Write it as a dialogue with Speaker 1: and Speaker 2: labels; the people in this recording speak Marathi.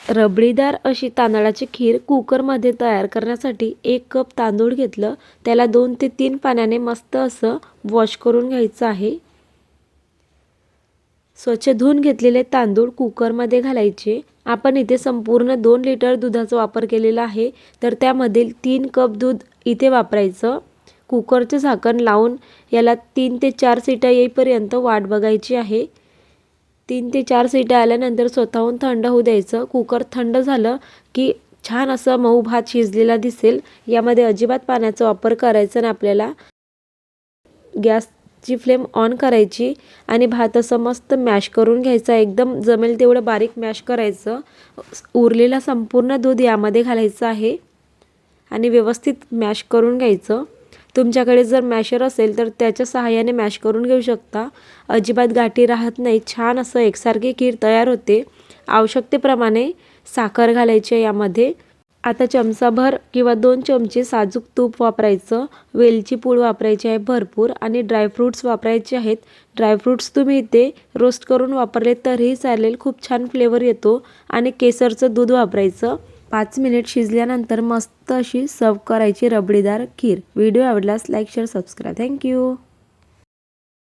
Speaker 1: रबडीदार अशी तांदळाची खीर कुकरमध्ये तयार करण्यासाठी 1 कप तांदूळ घेतलं, त्याला 2 ते 3 पाण्याने मस्त असं वॉश करून घ्यायचं आहे। स्वच्छ धुवून घेतलेले तांदूळ कुकरमध्ये घालायचे। आपण इथे संपूर्ण 2 लिटर दुधाचा वापर केलेला आहे, तर त्यामधील 3 कप दूध इथे वापरायचं। कुकरचे झाकण लावून याला 3 ते 4 शिट्या येईपर्यंत वाट बघायची आहे। 3 ते 4 शिट्या आल्यानंतर स्वतःहून थंड होऊ द्यायचं। कुकर थंड झालं की छान असा मऊ भात शिजलेला दिसेल। यामध्ये अजिबात पाण्याचा वापर करायचा नाही आपल्याला। गॅसची फ्लेम ऑन करायची आणि भात असं मस्त मॅश करून घ्यायचा। एकदम जमेल तेवढं बारीक मॅश करायचं। उरलेला संपूर्ण दूध यामध्ये घालायचं आहे आणि व्यवस्थित मॅश करून घ्यायचं। तुमच्याकडे जर मॅशर असेल तर त्याच्या सहाय्याने मॅश करून घेऊ शकता। अजिबात गाठी राहत नाही, छान असं एकसारखी खीर तयार होते। आवश्यकतेप्रमाणे साखर घालायची यामध्ये। आता चमचाभर किंवा 2 चमचे साजूक तूप वापरायचं। वेलची पूड वापरायची आहे भरपूर आणि ड्रायफ्रूट्स वापरायचे आहेत। ड्रायफ्रूट्स तुम्ही इथे रोस्ट करून वापरले तरीही चालेल, खूप छान फ्लेवर येतो। आणि केसरचं दूध वापरायचं। 5 मिनिट शिजल्यानंतर मस्त अशी सर्व करायची रबडीदार खीर। व्हिडिओ आवडल्यास लाईक, शेअर, सबस्क्राईब। थँक्यू।